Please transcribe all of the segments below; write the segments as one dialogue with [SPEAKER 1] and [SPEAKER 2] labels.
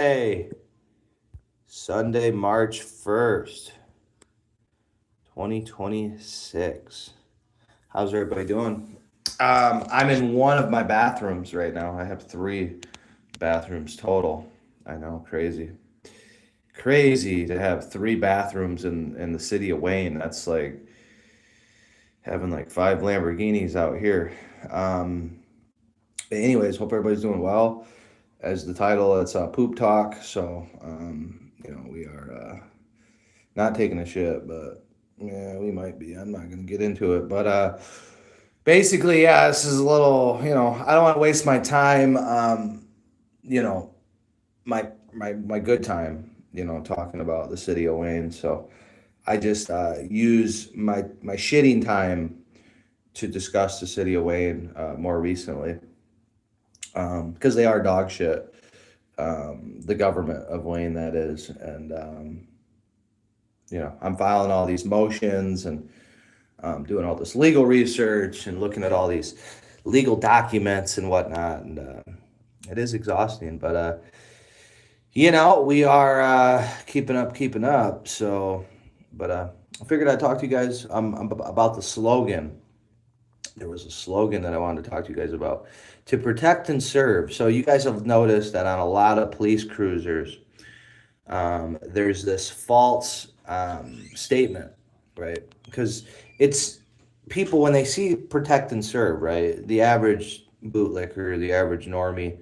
[SPEAKER 1] Hey, Sunday, March 1st, 2026. How's everybody doing? I'm in one of my bathrooms right now. I have three bathrooms total. I know, crazy. Crazy to have three bathrooms in the city of Wayne. That's like having like five Lamborghinis out here. Um, but anyways, hope everybody's doing well. As the title, it's Poop Talk. So, we are not taking a shit, but yeah, we might be. I'm not gonna get into it, but basically, yeah, this is a little. I don't want to waste my time. You know, my good time. Talking about the city of Wayne. So I just use my shitting time to discuss the city of Wayne more recently, because they are dog shit. The government of Wayne, that is, and I'm filing all these motions and doing all this legal research and looking at all these legal documents and whatnot. And it is exhausting, but we are keeping up. So, but I figured I'd talk to you guys about the slogan. There was a slogan that I wanted to talk to you guys about: to protect and serve. So you guys have noticed that on a lot of police cruisers, there's this false statement, right? Because it's people, when they see protect and serve, right? The average bootlicker, the average normie,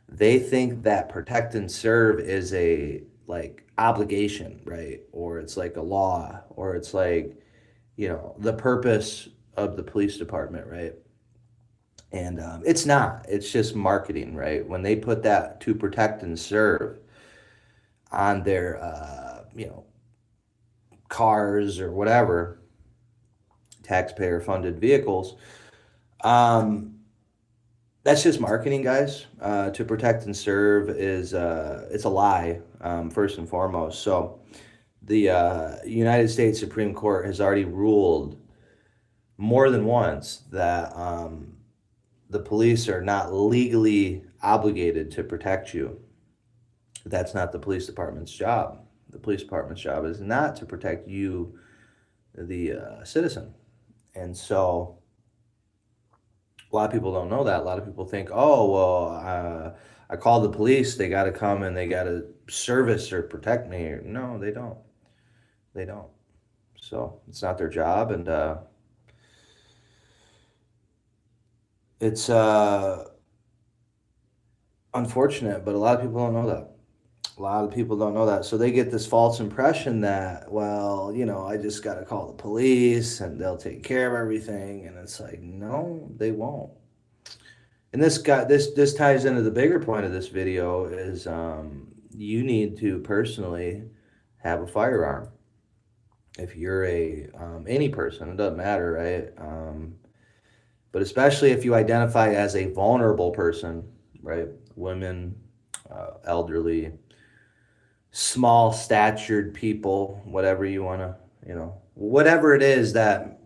[SPEAKER 1] they think that protect and serve is a like obligation, right? Or it's like a law, or it's like, the purpose of the police department, right? And it's not. It's just marketing, right? When they put that to protect and serve on their, cars or whatever, taxpayer funded vehicles, um, that's just marketing, guys. To protect and serve is it's a lie, first and foremost. So the United States Supreme Court has already ruled more than once that the police are not legally obligated to protect you. That's not the police department's job. The police department's job is not to protect you, the citizen. And so a lot of people don't know that. A lot of people think, oh, well, I called the police. They got to come and they got to service or protect me. No, they don't. They don't. So it's not their job. And it's unfortunate, but a lot of people don't know that. A lot of people don't know that. So they get this false impression that, well, I just got to call the police and they'll take care of everything. And it's like, no, they won't. And this ties into the bigger point of this video is you need to personally have a firearm. If you're a any person, it doesn't matter, right? But especially if you identify as a vulnerable person, right? Women, elderly, small statured people, whatever you want to, whatever it is that,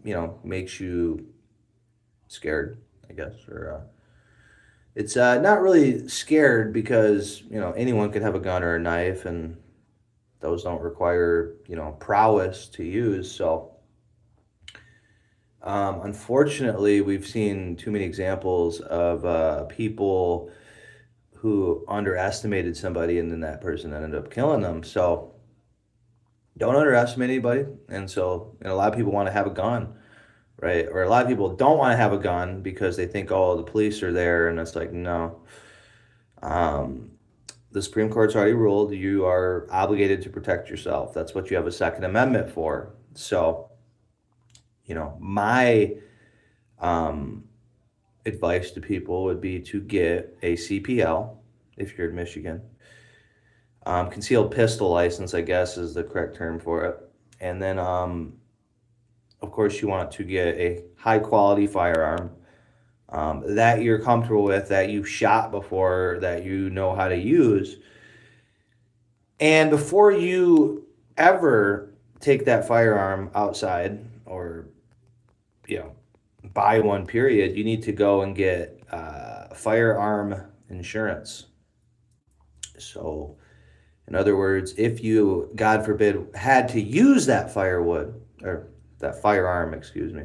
[SPEAKER 1] makes you scared, I guess. Or it's not really scared because, anyone could have a gun or a knife, and those don't require, prowess to use. So unfortunately, we've seen too many examples of people who underestimated somebody and then that person ended up killing them. So don't underestimate anybody. And so, a lot of people want to have a gun, right? Or a lot of people don't want to have a gun because they think, oh, the police are there. And it's like, no. Um, the Supreme Court's already ruled you are obligated to protect yourself. That's what you have a Second Amendment for. So, my um, advice to people would be to get a CPL if you're in Michigan. Concealed pistol license, I guess, is the correct term for it. And then, of course, you want to get a high quality firearm that you're comfortable with, that you've shot before, that you know how to use. And before you ever take that firearm outside or, you know, buy one, period, you need to go and get firearm insurance. So In other words, if you, God forbid, had to use that firewood or that firearm, excuse me,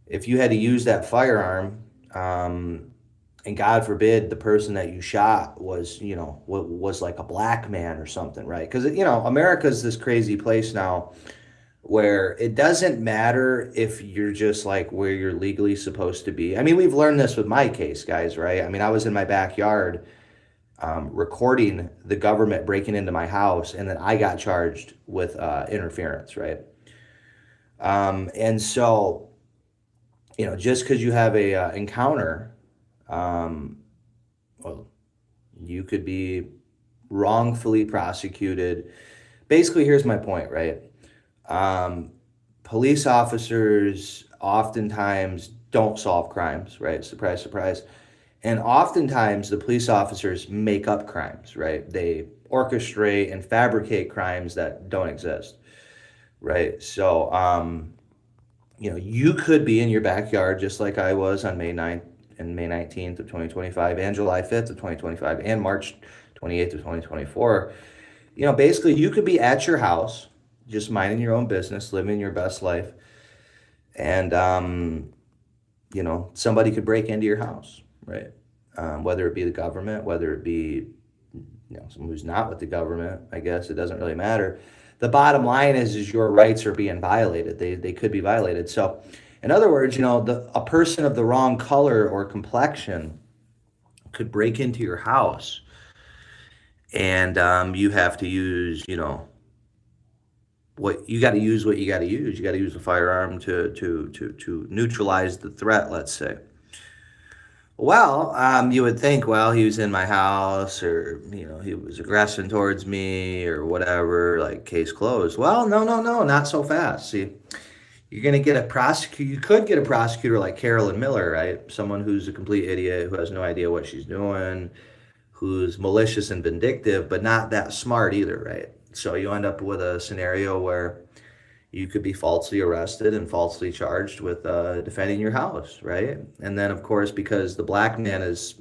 [SPEAKER 1] if you had to use that firearm, um, and God forbid the person that you shot was, was like a black man or something, right? Because, America's this crazy place now where it doesn't matter if you're just like where you're legally supposed to be. I mean, we've learned this with my case, guys, right? I mean, I was in my backyard recording the government breaking into my house, and then I got charged with interference, right? And so, just because you have a encounter, um, well, you could be wrongfully prosecuted. Basically, here's my point, right? Um, Police officers oftentimes don't solve crimes, right? Surprise, surprise. And oftentimes the police officers make up crimes, right? They orchestrate and fabricate crimes that don't exist, right? So, you could be in your backyard just like I was on May 9th and May 19th of 2025 and July 5th of 2025 and March 28th of 2024. Basically you could be at your house, just minding your own business, living your best life. And, somebody could break into your house, right? Whether it be the government, whether it be, someone who's not with the government, I guess it doesn't really matter. The bottom line is your rights are being violated. They could be violated. So, in other words, a person of the wrong color or complexion could break into your house, and you have to use, what you got to use. What you got to use. You got to use a firearm to neutralize the threat. Let's say. Well, you would think, well, he was in my house, or he was aggressing towards me, or whatever. Like case closed. Well, no, no, no, not so fast. See, you're gonna get a prosecutor. You could get a prosecutor like Carolyn Miller, right? Someone who's a complete idiot, who has no idea what she's doing, who's malicious and vindictive, but not that smart either, right? So you end up with a scenario where you could be falsely arrested and falsely charged with defending your house, right? And then, of course, because the black man is,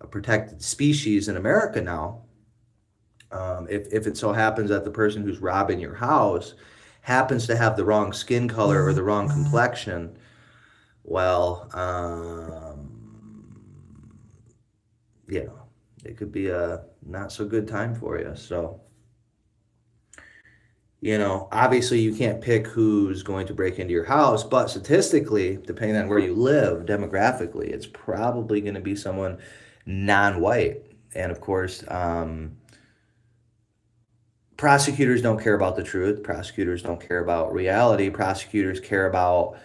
[SPEAKER 1] a protected species in America now, if it so happens that the person who's robbing your house happens to have the wrong skin color or the wrong complexion, well, it could be a not so good time for you. So, obviously you can't pick who's going to break into your house, but statistically, depending on where you live, demographically, it's probably going to be someone non-white. And of course, prosecutors don't care about the truth. Prosecutors don't care about reality. Prosecutors care about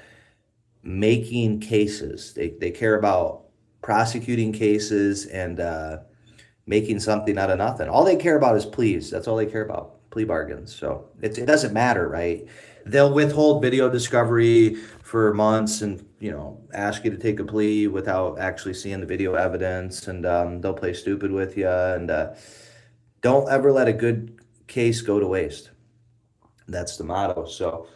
[SPEAKER 1] making cases. They care about prosecuting cases and making something out of nothing. All they care about is pleas. That's all they care about. Plea bargains. So it doesn't matter, right? They'll withhold video discovery for months and, ask you to take a plea without actually seeing the video evidence, and they'll play stupid with you. And don't ever let a good case go to waste. That's the motto. So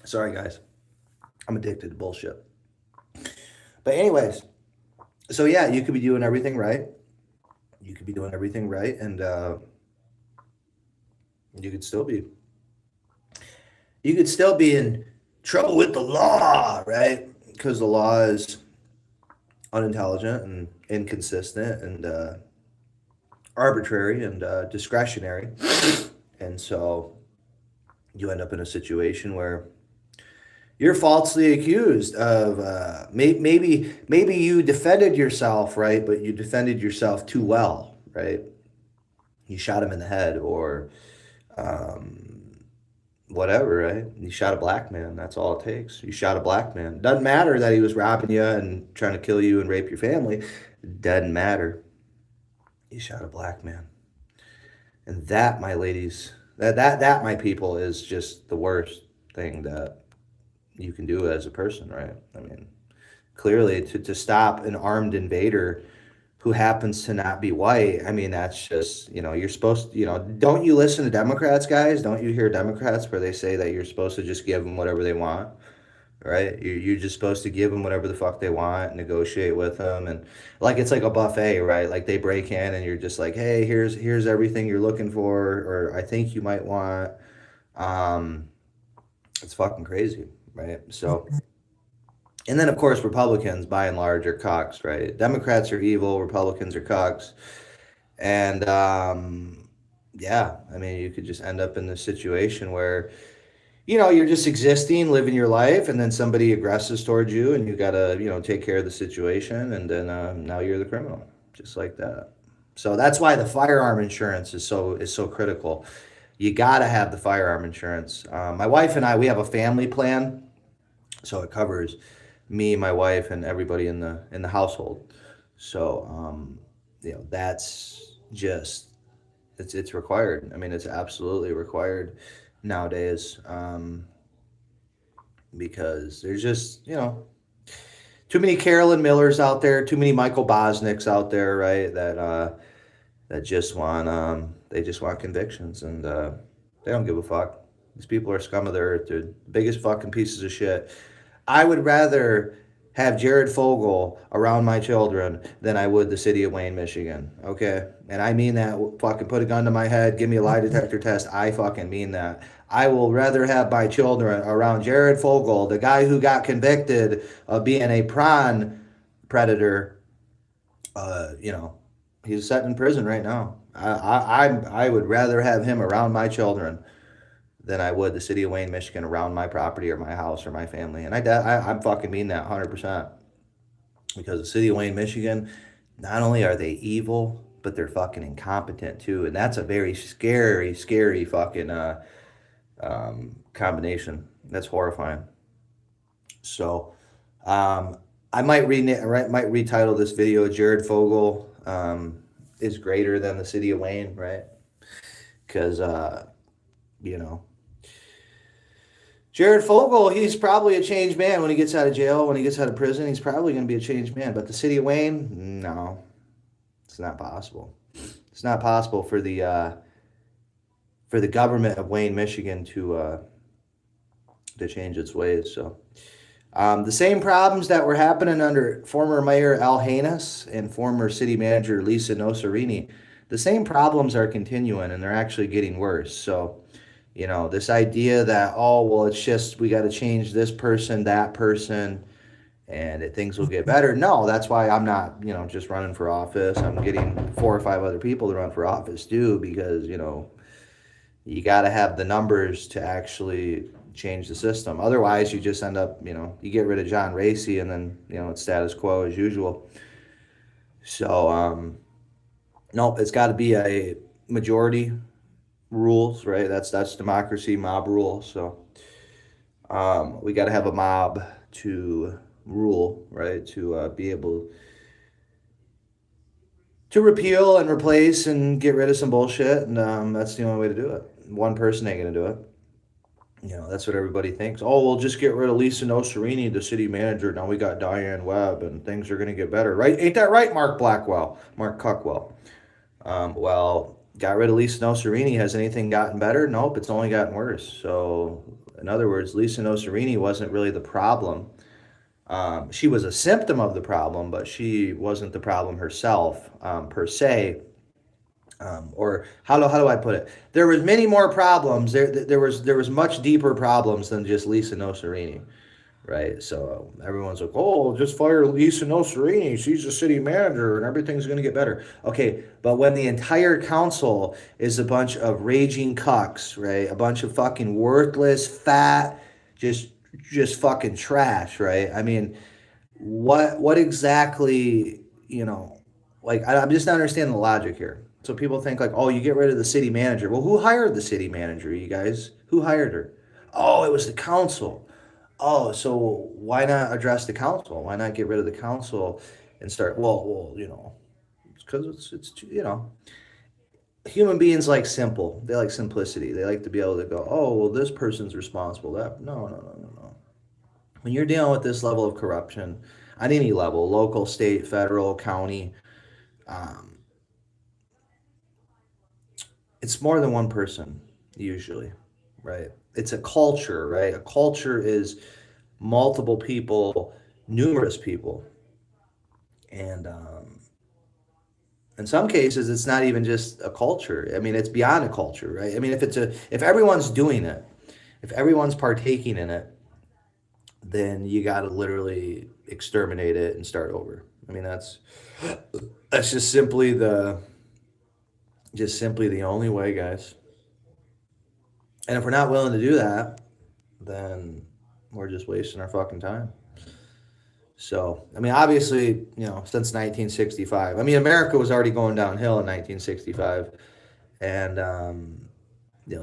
[SPEAKER 1] sorry, guys. I'm addicted to bullshit. But anyways, so yeah, you could be doing everything right. You could be doing everything right, and you could still be in trouble with the law, right? Because the law is unintelligent and inconsistent and arbitrary and discretionary, and so you end up in a situation where you're falsely accused of maybe you defended yourself, right? But you defended yourself too well, right? You shot him in the head, or whatever, right? You shot a black man. That's all it takes. You shot a black man. Doesn't matter that he was robbing you and trying to kill you and rape your family. Doesn't matter. You shot a black man. And that, my ladies, that my people, is just the worst thing that you can do as a person, right? I mean, clearly to stop an armed invader who happens to not be white, I mean, that's just, you're supposed to, don't you listen to Democrats, guys? Don't you hear Democrats where they say that you're supposed to just give them whatever they want, right? You're just supposed to give them whatever the fuck they want, negotiate with them, and like it's like a buffet, right? Like they break in and you're just like, hey, here's everything you're looking for, or I think you might want. Um, it's fucking crazy, right? So, and then of course Republicans by and large are cucks, right? Democrats are evil, Republicans are cucks, and yeah, I mean you could just end up in this situation where you're just existing, living your life, and then somebody aggresses towards you, and you gotta, take care of the situation, and then now you're the criminal, just like that. So that's why the firearm insurance is so critical. You gotta have the firearm insurance. My wife and I, we have a family plan, so it covers me, my wife, and everybody in the household. So that's just it's required. I mean, it's absolutely required nowadays. Because there's just too many Carolyn Millers out there, too many Michael Bosnicks out there, right? That just want they just want convictions, and they don't give a fuck. These people are scum of the earth, dude. The biggest fucking pieces of shit. I would rather have Jared Fogle around my children than I would the city of Wayne, Michigan. Okay? And I mean that. Fucking put a gun to my head, give me a lie detector test. I fucking mean that. I will rather have my children around Jared Fogle, the guy who got convicted of being a prawn predator. You know, he's sitting in prison right now. I would rather have him around my children than I would the city of Wayne, Michigan, around my property or my house or my family. And I fucking mean that 100%. Because the city of Wayne, Michigan, not only are they evil, but they're fucking incompetent too. And that's a very scary, scary fucking combination. That's horrifying. So I might retitle this video Jared Fogle is greater than the city of Wayne, right? Because, you know, Jared Fogle, he's probably a changed man when he gets out of jail, when he gets out of prison. He's probably going to be a changed man. But the city of Wayne, no, it's not possible. It's not possible for the government of Wayne, Michigan, to change its ways. So the same problems that were happening under former Mayor Al Haynes and former city manager Lisa Nosarini, the same problems are continuing, and they're actually getting worse. So this idea that, oh, well, it's just we got to change this person, that person, and things will get better. No, that's why I'm not, just running for office. I'm getting 4 or 5 other people to run for office too, because, you got to have the numbers to actually change the system. Otherwise, you just end up, you get rid of John Racy, and then, it's status quo as usual. So, nope, it's got to be a majority rules, right? That's democracy, mob rule. So we got to have a mob to rule, right? To be able to repeal and replace and get rid of some bullshit, and that's the only way to do it. One person ain't gonna do it. That's what everybody thinks. Oh, we'll just get rid of Lisa Nosarini, the city manager. Now we got Diane Webb, and things are gonna get better, right? Ain't that right, Mark Cuckwell? Well, got rid of Lisa Nosarini. Has anything gotten better? Nope, it's only gotten worse. So, in other words, Lisa Nosarini wasn't really the problem. She was a symptom of the problem, but she wasn't the problem herself, per se. Or how do I put it? There was many more problems. There was much deeper problems than just Lisa Nosarini. Right, so everyone's like, "Oh, just fire Lisa Nosarini. She's the city manager, and everything's going to get better." Okay, but when the entire council is a bunch of raging cucks, right? A bunch of fucking worthless, fat, just fucking trash, right? I mean, what exactly, I'm just not understanding the logic here. So people think like, "Oh, you get rid of the city manager." Well, who hired the city manager, you guys? Who hired her? Oh, it was the council. Oh, so why not address the council? Why not get rid of the council and start? Well, because it's human beings like simple. They like simplicity. They like to be able to go, oh, well, this person's responsible. That no, no, no, no, no. When you're dealing with this level of corruption on any level, local, state, federal, county, um, it's more than one person usually, right? It's a culture, right? A culture is multiple people, numerous people. And in some cases, it's not even just a culture. I mean, it's beyond a culture, right? I mean, if everyone's doing it, if everyone's partaking in it, then you got to literally exterminate it and start over. I mean, that's just simply the only way, guys. And if we're not willing to do that, then we're just wasting our fucking time. So, I mean, obviously, since 1965, I mean, America was already going downhill in 1965. And,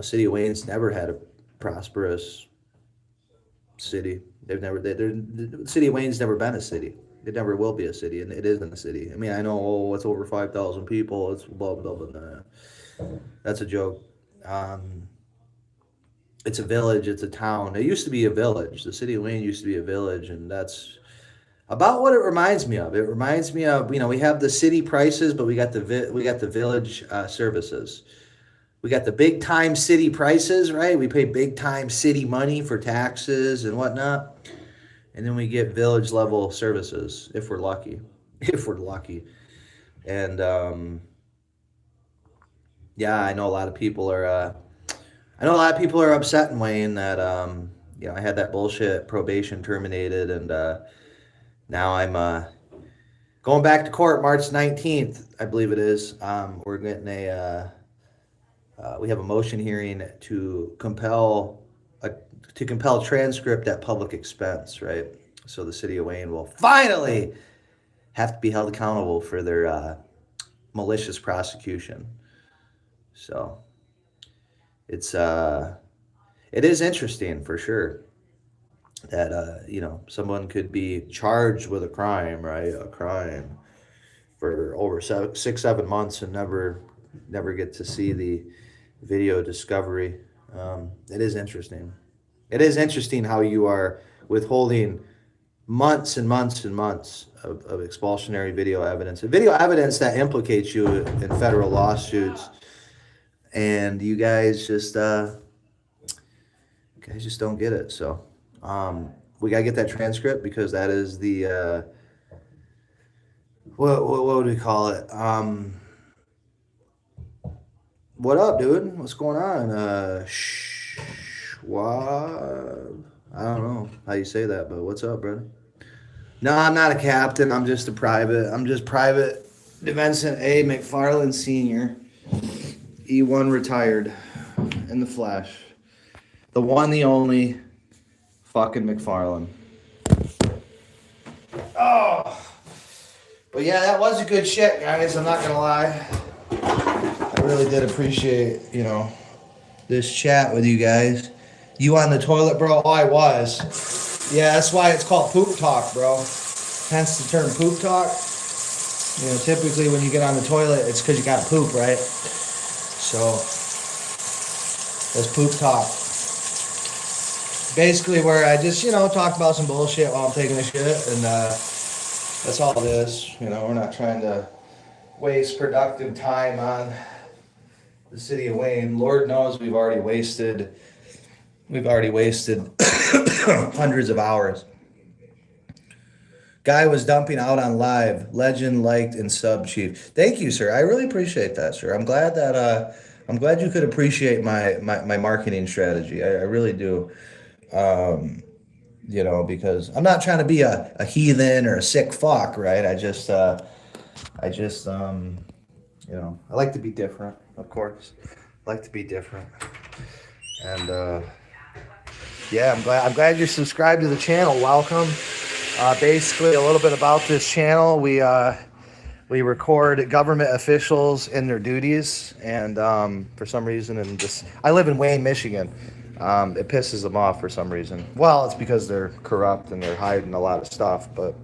[SPEAKER 1] City of Wayne's never had a prosperous city. The City of Wayne's never been a city. It never will be a city, and it isn't a city. I mean, I know, it's over 5,000 people. It's blah, blah, blah, blah. That's a joke. It's a village. It's a town. It used to be a village. The City of Wayne used to be a village, and that's about what it reminds me of. It reminds me of, we have the city prices, but we got the village services. We got the big time city prices, right? We pay big time city money for taxes and whatnot. And then we get village level services if we're lucky. If we're lucky. And yeah, I know a lot of people are upset in Wayne that I had that bullshit probation terminated, and now I'm going back to court March 19th, I believe it is. We're getting we have a motion hearing to compel transcript at public expense, right? So the City of Wayne will finally have to be held accountable for their malicious prosecution. So it is interesting for sure that someone could be charged with a crime, right? A crime for over 6-7 months and never get to see the video discovery. It is interesting. It is interesting how you are withholding months and months and months of expulsionary video evidence that implicates you in federal lawsuits, and you guys just don't get it. So we gotta get that transcript, because that is the what would we call it? What up, dude? What's going on? Schwab? I don't know how you say that, but what's up, brother? No, I'm not a captain. I'm just Private Vincent A. McFarland Sr., E1 retired in the flesh. The one, the only fucking McFarland. Oh. But yeah, that was a good shit, guys. I'm not going to lie. I really did appreciate, this chat with you guys. You on the toilet, bro? Oh, I was. Yeah, that's why it's called poop talk, bro. Hence the term poop talk. Typically when you get on the toilet, it's because you got to poop, right? So, that's poop talk. Basically where I just, talk about some bullshit while I'm taking a shit, and that's all it is. We're not trying to waste productive time on the City of Wayne. Lord knows we've already wasted hundreds of hours. Guy was dumping out on live. Legend, liked, and sub, Chief. Thank you, sir. I really appreciate that, sir. I'm glad you could appreciate my marketing strategy. I really do. Because I'm not trying to be a heathen or a sick fuck, right? I like to be different, of course. I like to be different. And yeah, I'm glad you're subscribed to the channel. Welcome. Basically, a little bit about this channel. We record government officials in their duties, and for some reason, I live in Wayne, Michigan. It pisses them off for some reason. Well, it's because they're corrupt and they're hiding a lot of stuff, but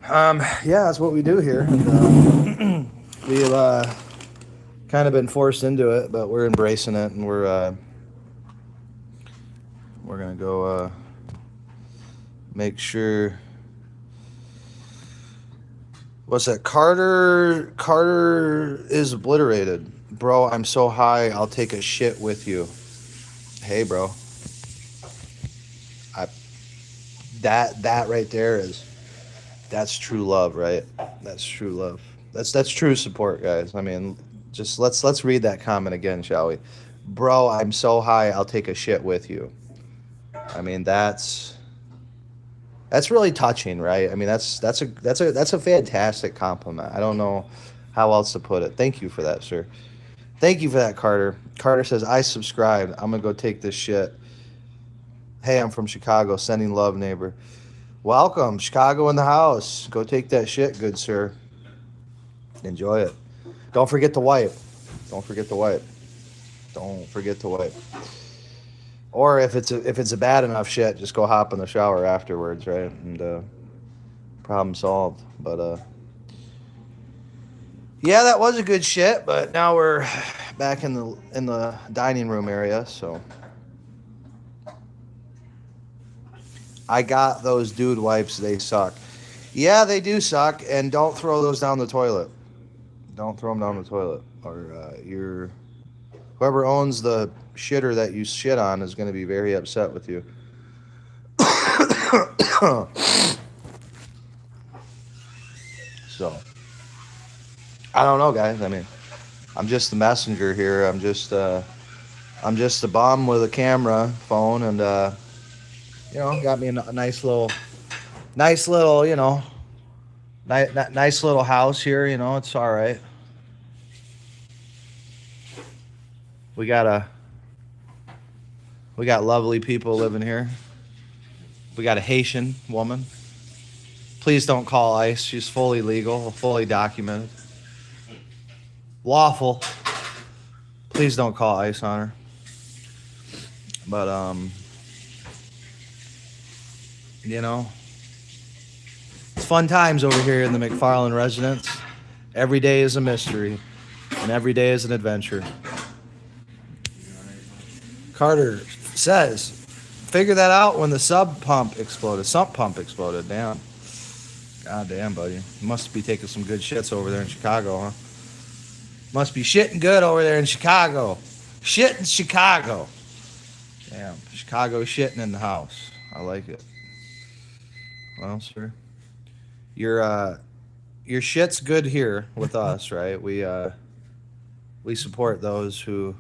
[SPEAKER 1] yeah, that's what we do here. And, we've kind of been forced into it, but we're embracing it, and we're gonna go make sure. What's that? Carter is obliterated. Bro, I'm so high, I'll take a shit with you. Hey, bro. that right there that's true love, right? That's true love. That's true support, guys. I mean, just let's read that comment again, shall we? Bro, I'm so high, I'll take a shit with you. I mean, that's really touching, right? I mean, that's a fantastic compliment. I don't know how else to put it. Thank you for that, sir. Thank you for that, Carter. Carter says, I subscribed. I'm gonna go take this shit. Hey, I'm from Chicago. Sending love, neighbor. Welcome, Chicago in the house. Go take that shit, good sir. Enjoy it. Don't forget to wipe. Don't forget to wipe. Don't forget to wipe. Or if it's a bad enough shit, just go hop in the shower afterwards, right? And problem solved. But yeah, that was a good shit. But now we're back in the dining room area, so I got those dude wipes. They suck. Yeah, they do suck. And don't throw those down the toilet. Don't throw them down the toilet, or whoever owns the shitter that you shit on is going to be very upset with you. So, I don't know, guys. I mean, I'm just the messenger here. I'm just a bum with a camera phone, and got me a nice little, nice little house here. It's all right. We got lovely people living here. We got a Haitian woman. Please don't call ICE. She's fully legal, fully documented. Lawful. Please don't call ICE on her. But it's fun times over here in the McFarland residence. Every day is a mystery, and every day is an adventure. Carter says, figure that out when the sump pump exploded. Damn. God damn, buddy. You must be taking some good shits over there in Chicago, huh? Must be shitting good over there in Chicago. Shit in Chicago. Damn. Chicago shitting in the house. I like it. Well, sir. Your shit's good here with us, right? We support those who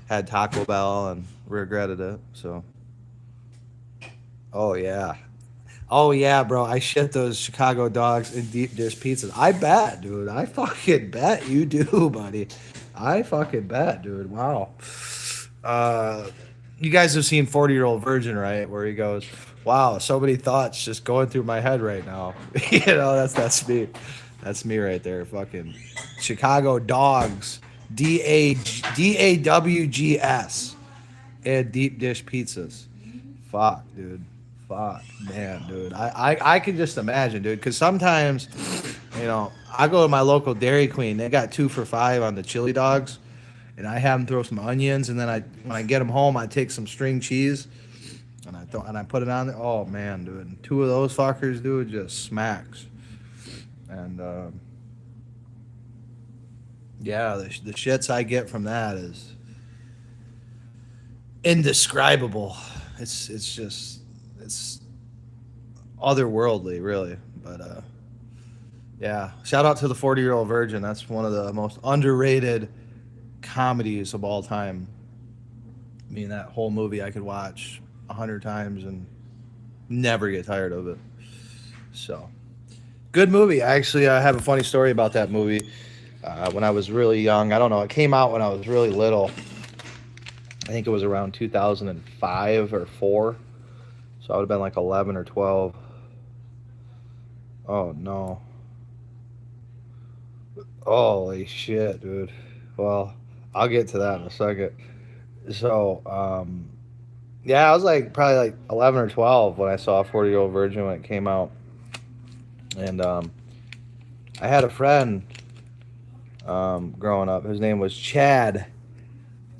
[SPEAKER 1] had Taco Bell and regretted it. So, oh yeah, bro. I shit those Chicago dogs in deep dish pizzas. I bet, dude. I fucking bet you do, buddy. I fucking bet, dude. Wow. You guys have seen 40-Year-Old Virgin, right? Where he goes, "Wow, so many thoughts just going through my head right now." That's me. That's me right there. Fucking Chicago dogs. DAWGS and deep dish pizzas. Fuck, dude. Fuck, man, dude. I can just imagine, dude. Because sometimes, I go to my local Dairy Queen. They got 2 for $5 on the chili dogs, and I have them throw some onions. And then when I get them home, I take some string cheese, and I put it on there. Oh man, dude. And 2 of those fuckers, dude, just smacks. And yeah, the shits I get from that is indescribable. It's otherworldly, really. But yeah, shout out to the 40-Year-Old Virgin. That's one of the most underrated comedies of all time. I mean, that whole movie I could watch 100 times and never get tired of it. So, good movie. I actually have a funny story about that movie. When I was really young, I don't know, it came out when I was really little. I think it was around 2005 or 4. So I would have been like 11 or 12. Oh no. Holy shit, dude. Well, I'll get to that in a second. So, yeah, I was probably 11 or 12 when I saw 40-Year-Old Virgin when it came out. And I had a friend growing up. His name was Chad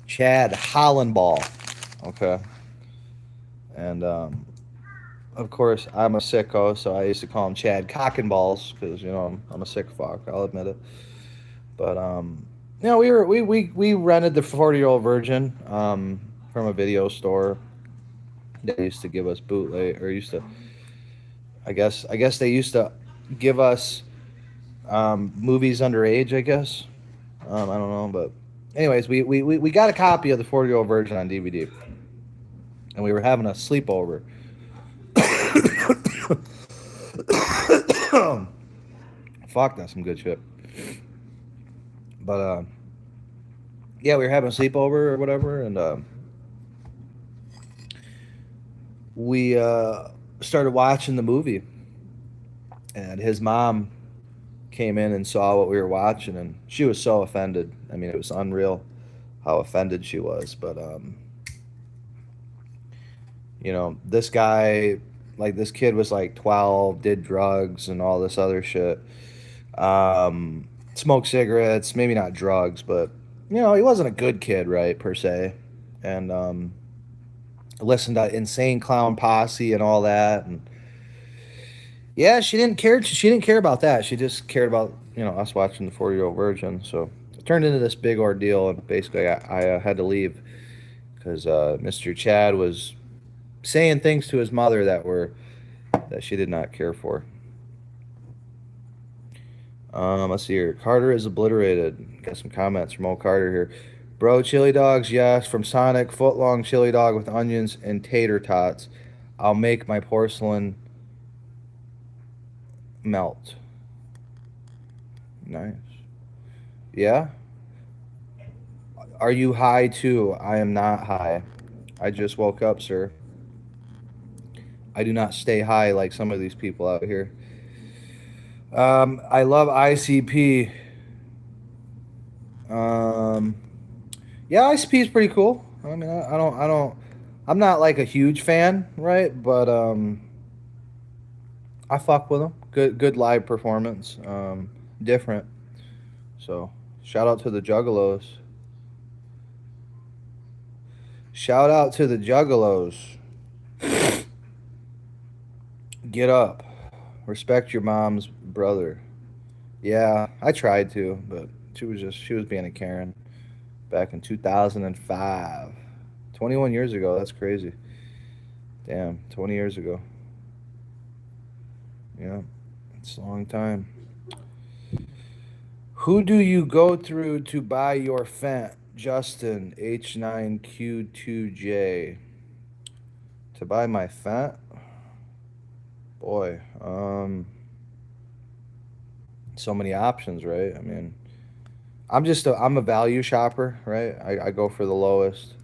[SPEAKER 1] Hollenball. Okay. And of course, I'm a sicko, so I used to call him Chad Cockenballs because I'm a sick fuck. I'll admit it. But we rented the 40-Year-Old Virgin from a video store. They used to give us bootleg, or used to I guess they used to give us movies underage. I guess I don't know, but anyways, we got a copy of the 40-year-old version on DVD, and we were having a sleepover. Fuck, that's some good shit. But yeah, we were having a sleepover or whatever, and we started watching the movie, and his mom came in and saw what we were watching, and she was so offended. I mean, it was unreal how offended she was. But this guy, like this kid was like 12, did drugs and all this other shit. Smoked cigarettes, maybe not drugs, but he wasn't a good kid, right, per se. And listened to Insane Clown Posse and all that, and yeah, she didn't care. She didn't care about that. She just cared about us watching the 40-year-old virgin. So it turned into this big ordeal, and basically I had to leave because Mr. Chad was saying things to his mother that she did not care for. Let's see here. Carter is obliterated. Got some comments from old Carter here. Bro, chili dogs, yes. From Sonic, foot long chili dog with onions and tater tots. I'll make my porcelain melt. Nice. Yeah? Are you high too? I am not high. I just woke up, sir. I do not stay high like some of these people out here. I love ICP. Yeah, ICP is pretty cool. I mean, I'm not like a huge fan, right? But I fuck with them. Good live performance. Different. So, shout out to the Juggalos. Shout out to the Juggalos. Get up. Respect your mom's brother. Yeah, I tried to, but she was being a Karen back in 2005. 21 years ago. That's crazy. Damn, 20 years ago. Yeah, it's a long time. Who do you go through to buy your Fent? Justin, H9Q2J. To buy my Fent? Boy, so many options, right? I mean, I'm a value shopper, right? I go for the lowest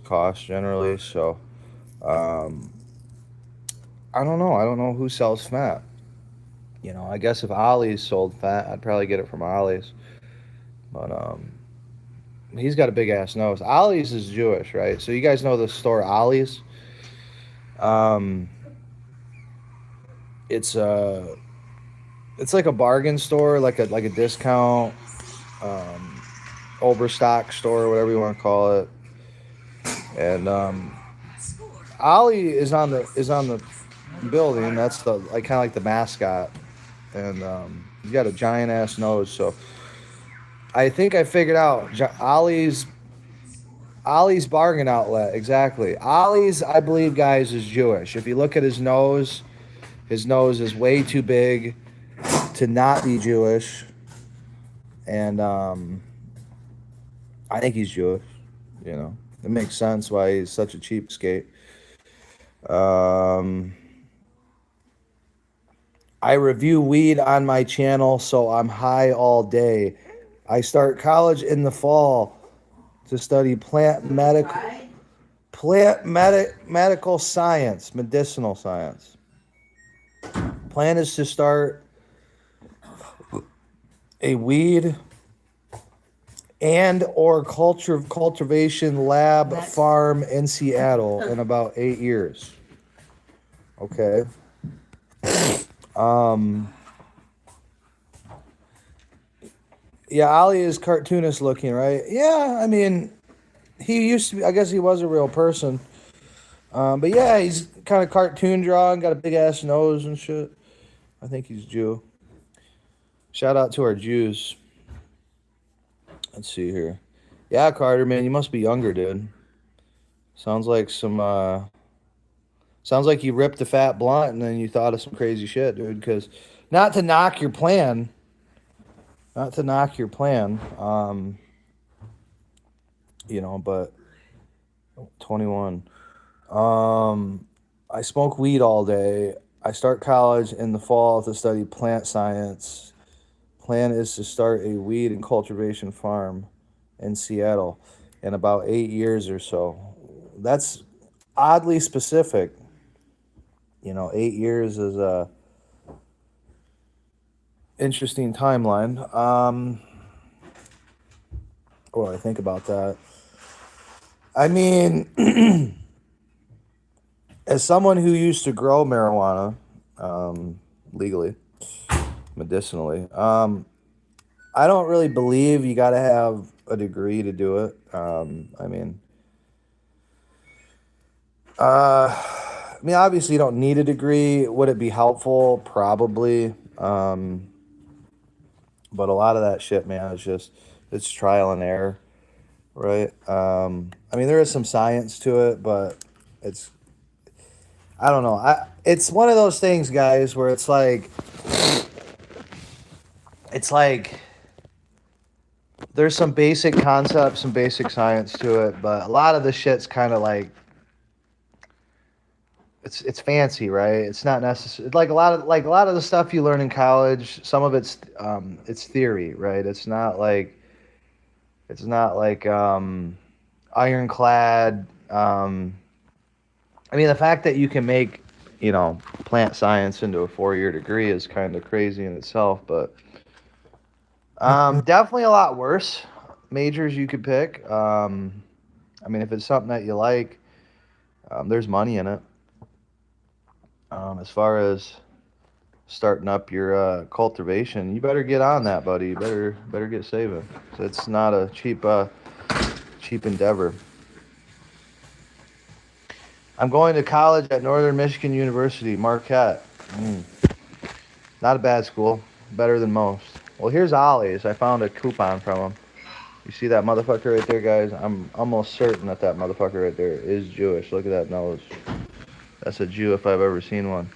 [SPEAKER 1] cost generally. So, I don't know. I don't know who sells Fent. I guess if Ollie's sold Fent, I'd probably get it from Ollie's. But he's got a big ass nose. Ollie's is Jewish, right? So you guys know the store Ollie's. It's like a bargain store, like a discount, overstock store, whatever you want to call it. And Ollie is on the building. That's the kind of like the mascot, and he's got a giant ass nose. So I think I figured out Ollie's bargain outlet. Exactly. Ollie's, I believe, guys, is Jewish. If you look at his nose is way too big to not be Jewish, and I think he's Jewish. It makes sense why he's such a cheapskate. I review weed on my channel, so I'm high all day. I start college in the fall to study medical science, medicinal science. Plan is to start a weed and or cultivation lab farm in Seattle in about 8 years. Okay. Yeah, Ali is cartoonist looking, right? Yeah, I mean, he used to be, I guess he was a real person. But yeah, he's kind of cartoon drawing, got a big ass nose and shit. I think he's Jew. Shout out to our Jews. Let's see here. Yeah, Carter, man, you must be younger, dude. Sounds like some
[SPEAKER 2] Sounds like you ripped the fat blunt and then you thought of some crazy shit, dude. Because not to knock your plan, not to knock your plan, but 21. I smoke weed all day. I start college in the fall to study plant science. Plan is to start a weed and cultivation farm in Seattle in about 8 years or so. That's oddly specific. 8 years is a interesting timeline. What do I think about that? I mean, as someone who used to grow marijuana legally, medicinally, I don't really believe you got to have a degree to do it. Obviously, you don't need a degree. Would it be helpful? Probably. But a lot of that shit, man, it's trial and error, right? There is some science to it, but it's I don't know. It's one of those things, guys, where it's like there's some basic concepts, some basic science to it, but a lot of the shit's kind of like it's fancy, right? It's not necessary. Like a lot of the stuff you learn in college. Some of it's theory, right? It's not like ironclad. The fact that you can make plant science into a 4-year degree is kind of crazy in itself, but definitely a lot worse majors you could pick. If it's something that you like, there's money in it. As far as starting up your cultivation, you better get on that, buddy. You better get saving. So it's not a cheap endeavor. I'm going to college at Northern Michigan University, Marquette. Not a bad school. Better than most. Well, here's Ollie's. I found a coupon from him. You see that motherfucker right there, guys? I'm almost certain that motherfucker right there is Jewish. Look at that nose. That's a Jew if I've ever seen one.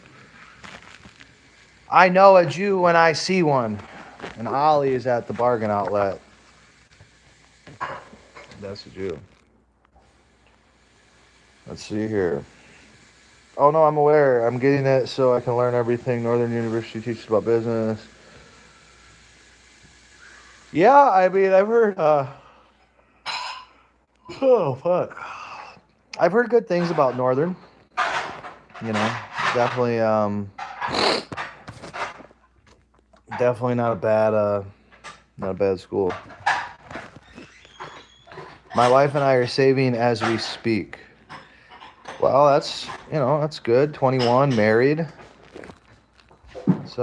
[SPEAKER 2] I know a Jew when I see one. And Ollie is at the bargain outlet. That's a Jew. Let's see here. Oh, no, I'm aware. I'm getting it so I can learn everything Northern University teaches about business. Yeah, I've heard, oh, fuck. I've heard good things about Northern. Definitely, definitely not a bad school. My wife and I are saving as we speak. Well, that's good. 21, married. It's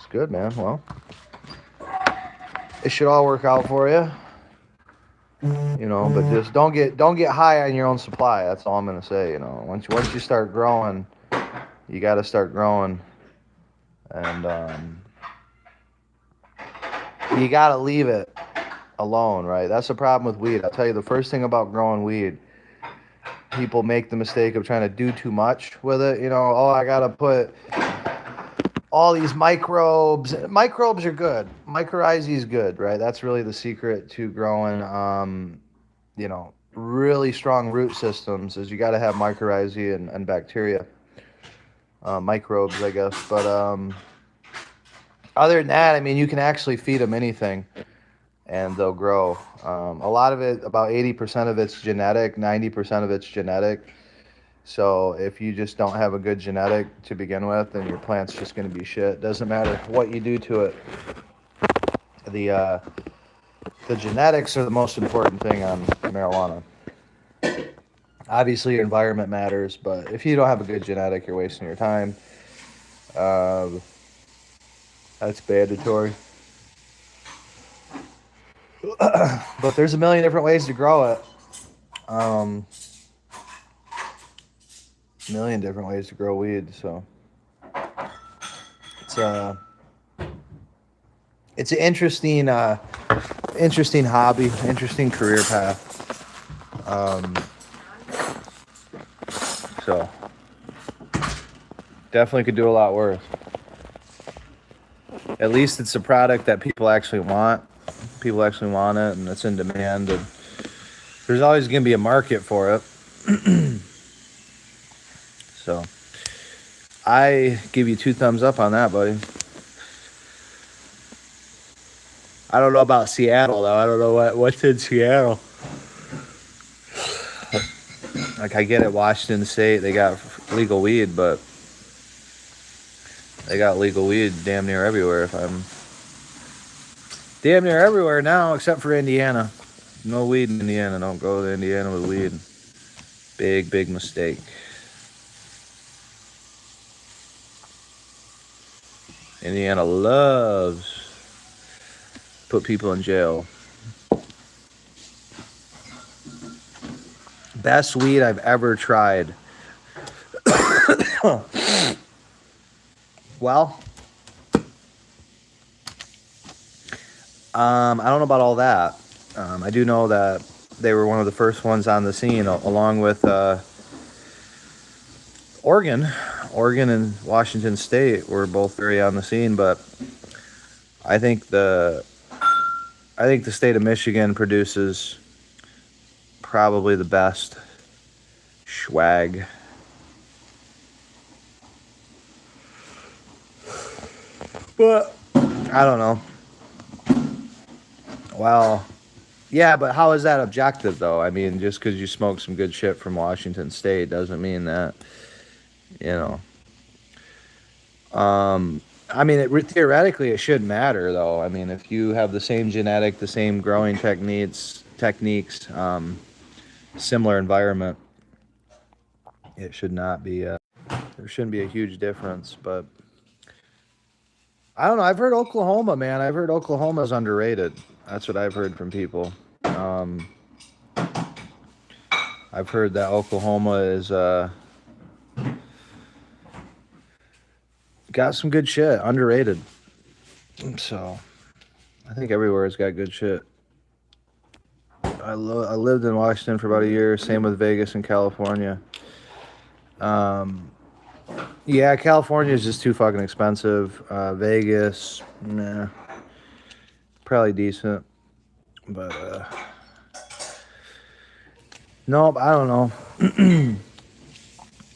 [SPEAKER 2] good, man. Well, it should all work out for you. But just don't get high on your own supply. That's all I'm gonna say. Once you start growing, you got to start growing, and you got to leave it alone, right? That's the problem with weed. I'll tell you the first thing about growing weed. People make the mistake of trying to do too much with it. I gotta put all these microbes. Microbes are good. Mycorrhizae is good, right? That's really the secret to growing, really strong root systems. Is you got to have mycorrhizae and bacteria, microbes, I guess. But other than that, you can actually feed them anything, and they'll grow. A lot of it, about 80% of it's genetic, 90% of it's genetic. So if you just don't have a good genetic to begin with, then your plant's just going to be shit. Doesn't matter what you do to it. The genetics are the most important thing on marijuana. Obviously, your environment matters, but if you don't have a good genetic, you're wasting your time. That's mandatory. But there's a million different ways to grow it. Million different ways to grow weed. So it's an interesting hobby, interesting career path. So definitely could do a lot worse. At least it's a product that people actually want. People actually want it, and it's in demand. And there's always going to be a market for it. So I give you 2 thumbs up on that, buddy. I don't know about Seattle, though. I don't know what's in Seattle. Like, I get it, Washington State, they got legal weed, but they got legal weed damn near everywhere. Damn near everywhere now, except for Indiana. No weed in Indiana. Don't go to Indiana with weed. Big, big mistake. Indiana loves put people in jail. Best weed I've ever tried. Well, I don't know about all that. I do know that they were one of the first ones on the scene, along with Oregon. Oregon and Washington State were both very on the scene, but I think the state of Michigan produces probably the best swag. But I don't know. Well, yeah, but how is that objective, though? I mean, just because you smoke some good shit from Washington State doesn't mean that, you know. I mean, theoretically, it shouldn't matter, though. I mean, if you have the same genetic, the same growing techniques, similar environment, it should not be, there shouldn't be a huge difference, but I don't know. I've heard Oklahoma, man. I've heard Oklahoma's underrated. That's what I've heard from people. I've heard that Oklahoma is got some good shit, underrated. So I think everywhere has got good shit. I lived in Washington for about a year. Same with Vegas and California. Yeah, California is just too fucking expensive. Vegas, nah, probably decent, but nope, I don't know.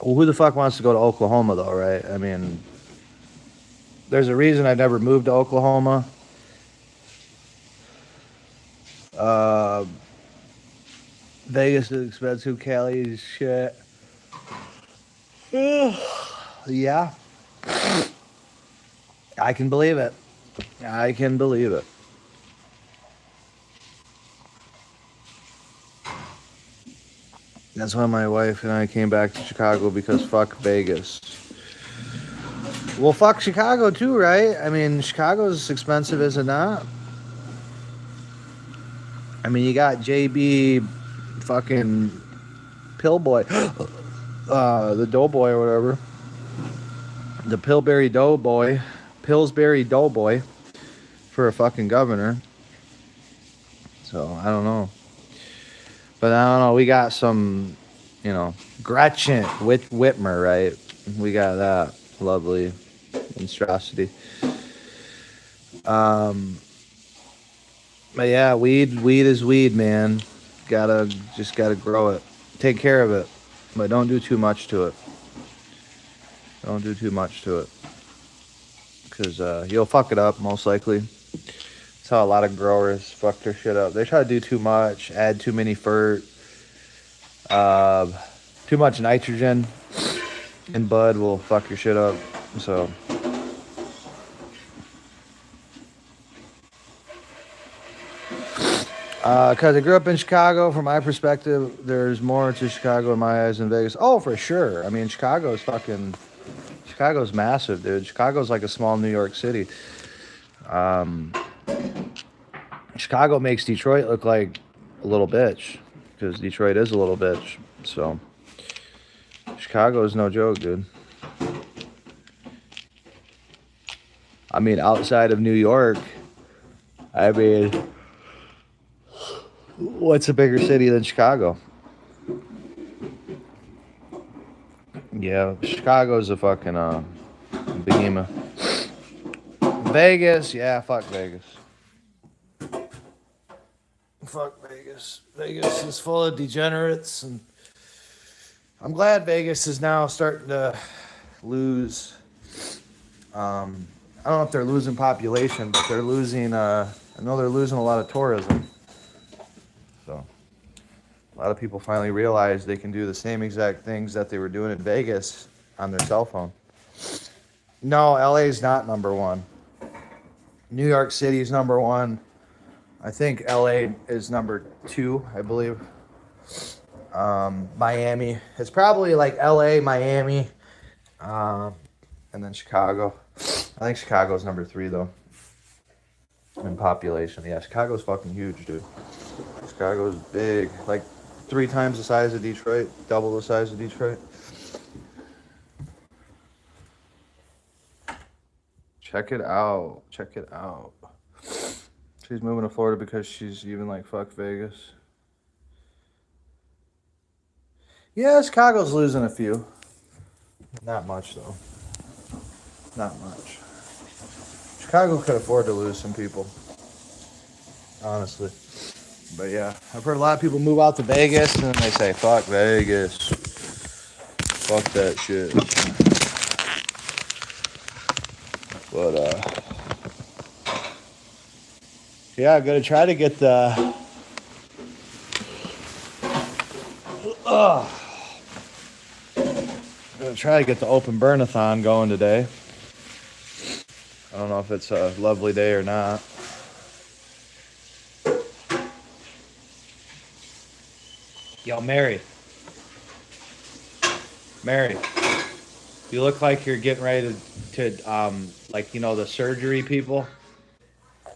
[SPEAKER 2] Well, who the fuck wants to go to Oklahoma, though, right? I mean, there's a reason I never moved to Oklahoma. Vegas is expensive. Cali is shit. Yeah. I can believe it. I can believe it. That's why my wife and I came back to Chicago, because fuck Vegas. Well, fuck Chicago too, right? I mean, Chicago's expensive, is it not? I mean, you got JB fucking Pillboy, the Doughboy or whatever. The Pillsbury Doughboy for a fucking governor. So, I don't know. But I don't know, we got some, you know, Gretchen Whitmer, right? We got that lovely monstrosity. But yeah, weed is weed, man. Just gotta grow it. Take care of it. But don't do too much to it. Don't do too much to it. Because you'll fuck it up, most likely. That's how a lot of growers fuck their shit up. They try to do too much, add too many fert, too much nitrogen in bud will fuck your shit up. So because I grew up in Chicago, from my perspective, there's more to Chicago in my eyes than Vegas. Oh, for sure. I mean, Chicago's massive, dude. Chicago's like a small New York City. Chicago makes Detroit look like a little bitch, because Detroit is a little bitch. So Chicago is no joke, dude. I mean, outside of New York, I mean, what's a bigger city than Chicago? Yeah, Chicago's a fucking behemoth. Vegas, yeah, fuck Vegas. Fuck Vegas. Vegas is full of degenerates, and I'm glad Vegas is now starting to lose. I don't know if they're losing population, but they're losing. I know they're losing a lot of tourism. So a lot of people finally realize they can do the same exact things that they were doing in Vegas on their cell phone. No, LA's not number one. New York City's number one. I think LA is number two, I believe. Miami. It's probably like LA, Miami, and then Chicago. I think Chicago's number three, though, in population. Yeah, Chicago's fucking huge, dude. Chicago's big. Like 3 times the size of Detroit, double the size of Detroit. Check it out. Check it out. She's moving to Florida because she's even like, fuck Vegas. Yeah, Chicago's losing a few. Not much, though. Not much. Chicago could afford to lose some people. Honestly. But yeah, I've heard a lot of people move out to Vegas and then they say, fuck Vegas. Fuck that shit. But, yeah, I'm gonna try to get the I'm gonna try to get the open burn-a-thon going today. I don't know if it's a lovely day or not. Yo, Mary, you look like you're getting ready to like, you know, the surgery people.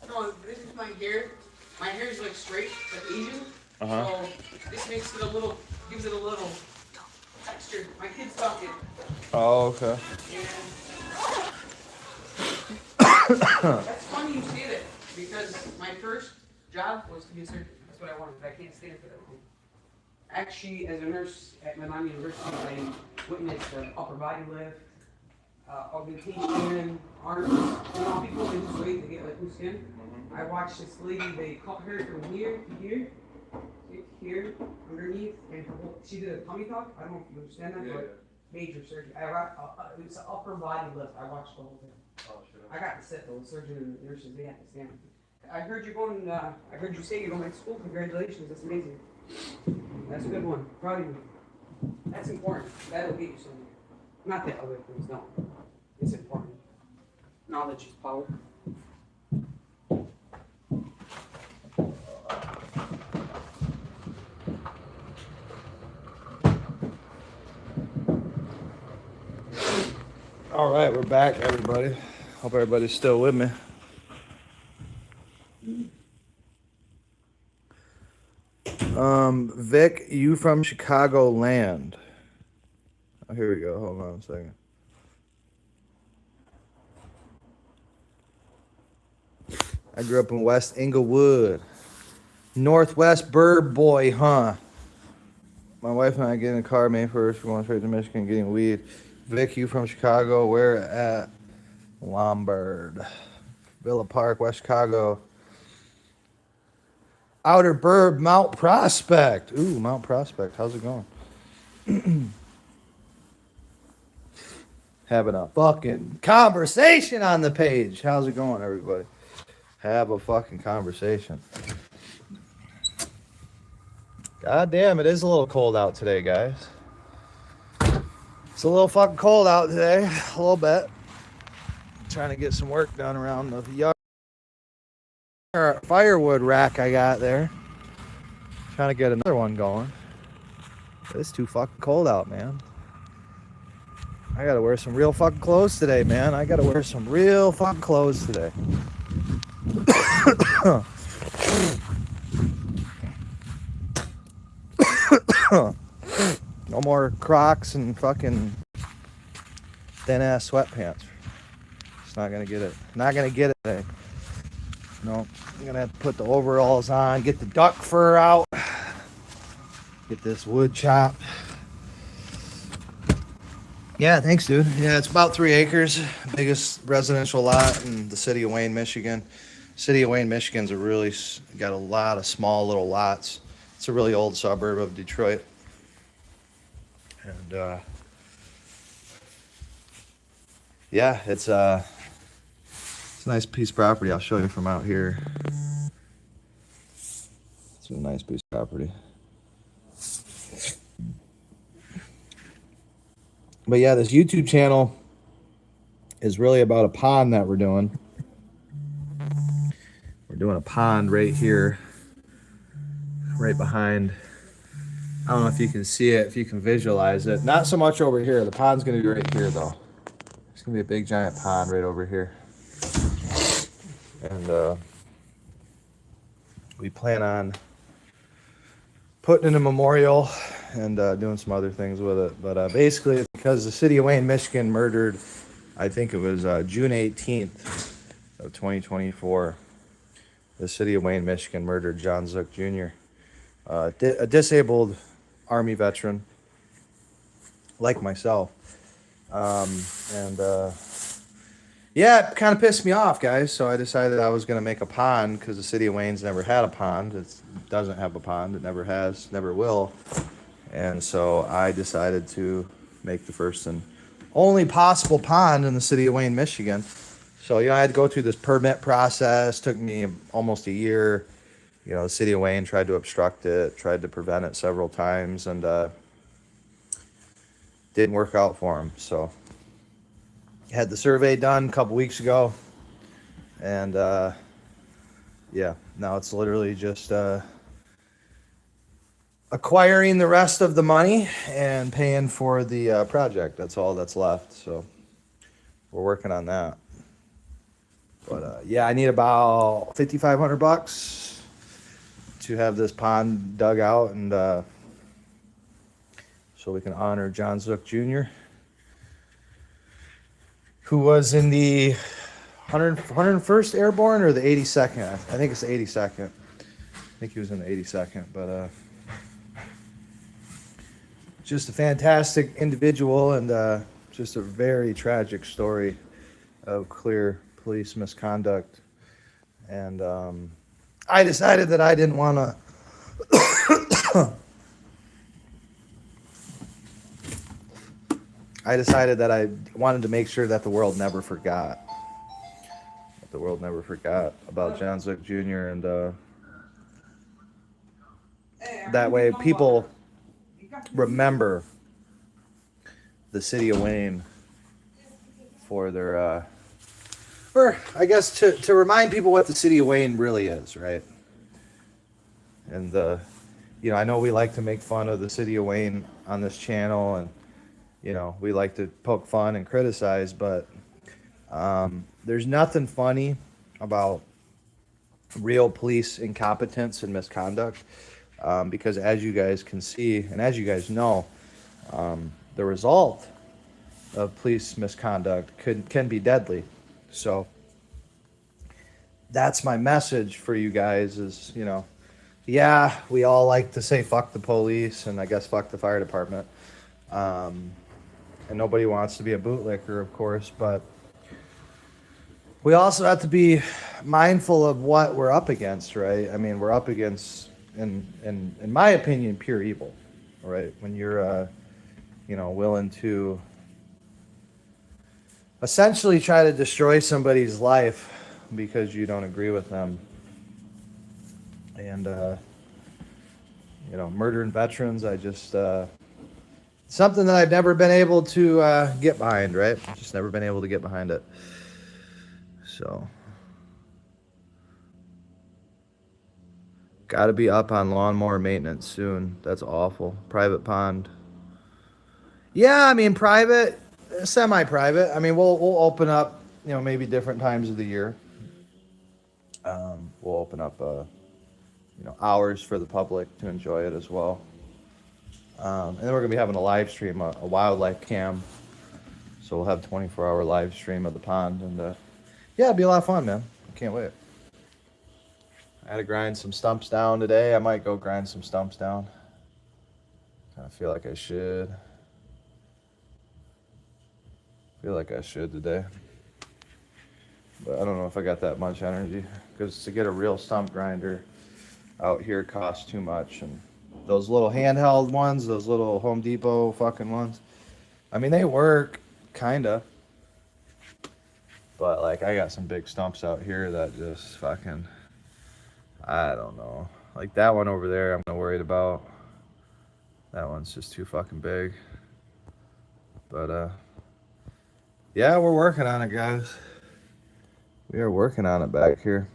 [SPEAKER 3] No, this is my hair. My hair is like straight, like Asian.
[SPEAKER 2] Uh-huh.
[SPEAKER 3] So this makes it a little, gives it a little texture. My kid's talking.
[SPEAKER 2] Oh, okay.
[SPEAKER 3] And that's funny you say that because my first job was to be a surgeon. That's what I wanted. I can't stand for that long. Actually, as a nurse at Miami University, I witnessed upper body lift, augmentation, arms. You know, people can lose weight to get like new skin. I watched this lady, they cut her from here to here, here, underneath, and she did a tummy tuck. I don't know if you understand that, but major surgery. It was an upper body lift. I watched the whole thing.
[SPEAKER 2] Oh, shit.
[SPEAKER 3] I got to sit though. The surgeon and the nurses, they had to stand. I heard you're going, I heard you say you're going back to school. Congratulations, that's amazing. That's a good one. Proud of you. That's important. That'll get you somewhere. Not that other things don't. It's important. Knowledge is power.
[SPEAKER 2] All right, we're back, everybody. Hope everybody's still with me. Vic, you from Chicago land? Oh, here we go. Hold on a second. I grew up in West Inglewood. Northwest Bird Boy, huh? My wife and I get in a car May 1st. We're going straight to Michigan getting weed. Vic, you from Chicago? Where at? Lombard. Villa Park, West Chicago. Outer Burb, Mount Prospect. Ooh, Mount Prospect. How's it going? Having a fucking conversation on the page. How's it going, everybody? Have a fucking conversation. God damn, it is a little cold out today, guys. It's a little fucking cold out today. A little bit. Trying to get some work done around the yard. Firewood rack I got there. Trying to get another one going. It's too fucking cold out, man. I gotta wear some real fucking clothes today, man. I gotta wear some real fucking clothes today. No more Crocs and fucking thin ass sweatpants. Just not gonna get it. Not gonna get it today. No, I'm gonna have to put the overalls on, get the duck fur out, get this wood chopped. Yeah, thanks, dude. Yeah, it's about 3 acres, biggest residential lot in the city of Wayne, Michigan. City of Wayne, Michigan's got a lot of small little lots. It's a really old suburb of Detroit, and yeah, it's a nice piece of property. I'll show you from out here. It's a nice piece of property. But yeah, this YouTube channel is really about a pond that we're doing. We're doing a pond right here, right behind. I don't know if you can see it, if you can visualize it. Not so much over here. The pond's going to be right here, though. It's going to be a big, giant pond right over here. And we plan on putting in a memorial and doing some other things with it. But basically, it's because the city of Wayne, Michigan murdered, I think it was June 18th of 2024. The city of Wayne, Michigan murdered John Zook Jr., a disabled Army veteran like myself. Yeah, it kind of pissed me off, guys. So I decided I was going to make a pond because the city of Wayne's never had a pond. It doesn't have a pond. It never has, never will. And so I decided to make the first and only possible pond in the city of Wayne, Michigan. So, I had to go through this permit process. Took me almost a year. The city of Wayne tried to obstruct it, tried to prevent it several times, and didn't work out for them. So had the survey done a couple weeks ago, and yeah, now it's literally just acquiring the rest of the money and paying for the project. That's all that's left. So we're working on that. But yeah, I need about $5,500 to have this pond dug out, and so we can honor John Zook Jr., who was in the 101st Airborne or the 82nd. I think it's the 82nd. I think he was in the 82nd, but just a fantastic individual, and just a very tragic story of clear police misconduct. And I decided that I didn't want to I decided that I wanted to make sure that the world never forgot. That the world never forgot about John Zook Jr. And that way people remember the city of Wayne for their, or I guess to remind people what the city of Wayne really is, right? And I know we like to make fun of the city of Wayne on this channel, and we like to poke fun and criticize, but there's nothing funny about real police incompetence and misconduct, because as you guys can see, and as you guys know, the result of police misconduct can be deadly. So that's my message for you guys is, yeah, we all like to say fuck the police and I guess fuck the fire department. And nobody wants to be a bootlicker, of course, but we also have to be mindful of what we're up against, right? I mean, we're up against, in my opinion, pure evil, right? When you're, willing to essentially try to destroy somebody's life because you don't agree with them. And, murdering veterans, I just, something that I've never been able to get behind, right? Just never been able to get behind it. So, got to be up on lawnmower maintenance soon. That's awful. Private pond. Yeah, I mean, private, semi-private. I mean, we'll open up, maybe different times of the year. We'll open up, hours for the public to enjoy it as well. And then we're going to be having a live stream, a wildlife cam. So we'll have 24-hour live stream of the pond. And yeah, it'll be a lot of fun, man. I can't wait. I had to grind some stumps down today. I might go grind some stumps down. I feel like I should. feel like I should today. But I don't know if I got that much energy. Because to get a real stump grinder out here costs too much. And those little handheld ones, those little Home Depot fucking ones, I mean, they work, kinda. But, like, I got some big stumps out here that just fucking, I don't know. Like, that one over there, I'm not worried about. That one's just too fucking big. But, yeah, we're working on it, guys. We are working on it back here.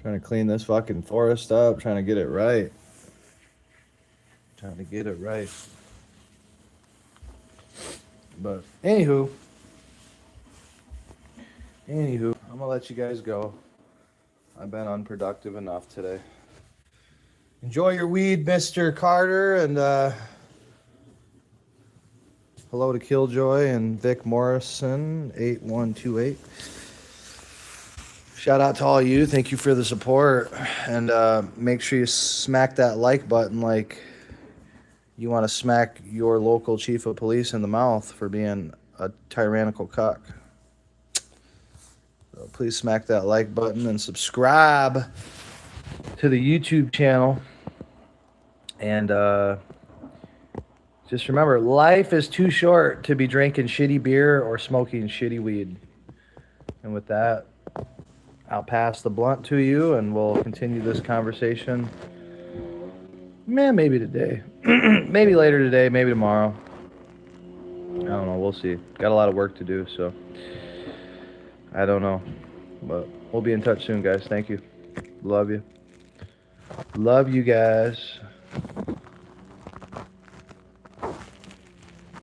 [SPEAKER 2] Trying to clean this fucking forest up, trying to get it right. Trying to get it right. But, anywho, I'm gonna let you guys go. I've been unproductive enough today. Enjoy your weed, Mr. Carter, and hello to Killjoy and Vic Morrison, 8128. Shout out to all of you. Thank you for the support. And make sure you smack that like button like you want to smack your local chief of police in the mouth for being a tyrannical cuck. So please smack that like button and subscribe to the YouTube channel. And just remember, life is too short to be drinking shitty beer or smoking shitty weed. And with that, I'll pass the blunt to you and we'll continue this conversation. Man, maybe today. Maybe later today, maybe tomorrow. I don't know, we'll see. Got a lot of work to do, so I don't know. But we'll be in touch soon, guys. Thank you. Love you. Love you guys.